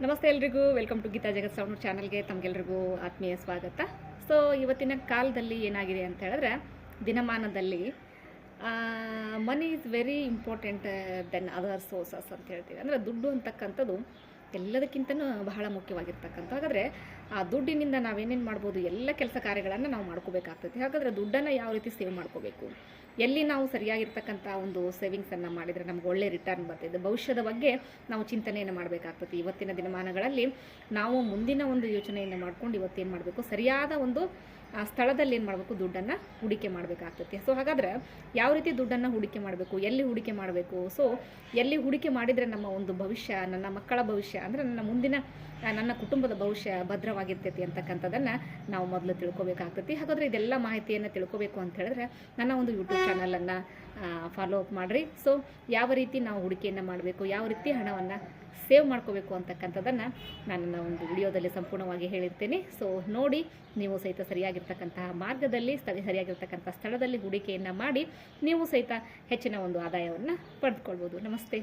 ನಮಸ್ತೆ ಎಲ್ರಿಗೂ, welcome to Geetha Jagat sound ಚಾನಲ್ಗೆ ತಮಗೆಲ್ರಿಗೂ ಆತ್ಮೀಯ ಸ್ವಾಗತ. ಸೊ ಇವತ್ತಿನ ಕಾಲದಲ್ಲಿ ಏನಾಗಿದೆ ಅಂತ ಹೇಳಿದ್ರೆ, ದಿನಮಾನದಲ್ಲಿ money is very important then other sources ಅಂತ ಹೇಳ್ತೀವಿ. ಅಂದರೆ ದುಡ್ಡು ಅಂತಕ್ಕಂಥದ್ದು ಎಲ್ಲದಕ್ಕಿಂತನೂ ಬಹಳ ಮುಖ್ಯವಾಗಿರ್ತಕ್ಕಂಥ. ಹಾಗಾದರೆ ಆ ದುಡ್ಡಿನಿಂದ ನಾವೇನೇನು ಮಾಡ್ಬೋದು, ಎಲ್ಲ ಕೆಲಸ ಕಾರ್ಯಗಳನ್ನು ನಾವು ಮಾಡ್ಕೋಬೇಕಾಗ್ತದೆ. ಹಾಗಾದರೆ ದುಡ್ಡನ್ನು ಯಾವ ರೀತಿ ಸೇವ್ ಮಾಡ್ಕೋಬೇಕು, ಎಲ್ಲಿ ನಾವು ಸರಿಯಾಗಿರ್ತಕ್ಕಂಥ ಒಂದು ಸೇವಿಂಗ್ಸನ್ನು ಮಾಡಿದರೆ ನಮ್ಗೆ ಒಳ್ಳೆ ರಿಟರ್ನ್ ಬರ್ತಿದೆ, ಭವಿಷ್ಯದ ಬಗ್ಗೆ ನಾವು ಚಿಂತನೆಯನ್ನು ಮಾಡಬೇಕಾಗ್ತದೆ. ಇವತ್ತಿನ ದಿನಮಾನಗಳಲ್ಲಿ ನಾವು ಮುಂದಿನ ಒಂದು ಯೋಚನೆಯನ್ನು ಮಾಡ್ಕೊಂಡು ಇವತ್ತೇನು ಮಾಡಬೇಕು, ಸರಿಯಾದ ಒಂದು ಸ್ಥಳದಲ್ಲಿ ಏನು ಮಾಡಬೇಕು, ದುಡ್ಡನ್ನು ಹೂಡಿಕೆ ಮಾಡಬೇಕಾಗ್ತದೆ. ಸೊ ಹಾಗಾದರೆ ಯಾವ ರೀತಿ ದುಡ್ಡನ್ನು ಹೂಡಿಕೆ ಮಾಡಬೇಕು, ಎಲ್ಲಿ ಹೂಡಿಕೆ ಮಾಡಬೇಕು, ಸೊ ಎಲ್ಲಿ ಹೂಡಿಕೆ ಮಾಡಿದರೆ ನಮ್ಮ ಒಂದು ಭವಿಷ್ಯ, ನನ್ನ ಮಕ್ಕಳ ಭವಿಷ್ಯ, ಅಂದರೆ ನನ್ನ ಕುಟುಂಬದ ಭವಿಷ್ಯ ಭದ್ರವಾಗಿರ್ತೈತಿ ಅಂತಕ್ಕಂಥದ್ದನ್ನು ನಾವು ಮೊದಲು ತಿಳ್ಕೊಬೇಕಾಗ್ತೈತಿ. ಹಾಗಾದರೆ ಇದೆಲ್ಲ ಮಾಹಿತಿಯನ್ನು ತಿಳ್ಕೊಬೇಕು ಅಂತ ಹೇಳಿದ್ರೆ ನನ್ನ ಒಂದು ಯೂಟ್ಯೂಬ್ ಚಾನಲನ್ನು ಫಾಲೋ ಅಪ್ ಮಾಡಿರಿ. ಸೊ ಯಾವ ರೀತಿ ನಾವು ಹೂಡಿಕೆಯನ್ನು ಮಾಡಬೇಕು, ಯಾವ ರೀತಿ ಹಣವನ್ನು ಸೇವ್ ಮಾಡ್ಕೋಬೇಕು ಅಂತಕ್ಕಂಥದ್ದನ್ನು ನನ್ನ ಒಂದು ವಿಡಿಯೋದಲ್ಲಿ ಸಂಪೂರ್ಣವಾಗಿ ಹೇಳಿರ್ತೇನೆ. ಸೊ ನೋಡಿ, ನೀವು ಸಹಿತ ಸರಿಯಾಗಿರ್ತಕ್ಕಂತಹ ಮಾರ್ಗದಲ್ಲಿ ಸರಿಯಾಗಿರ್ತಕ್ಕಂಥ ಸ್ಥಳದಲ್ಲಿ ಹೂಡಿಕೆಯನ್ನು ಮಾಡಿ ನೀವು ಸಹಿತ ಹೆಚ್ಚಿನ ಒಂದು ಆದಾಯವನ್ನು ಪಡೆದುಕೊಳ್ಬೋದು. ನಮಸ್ತೆ.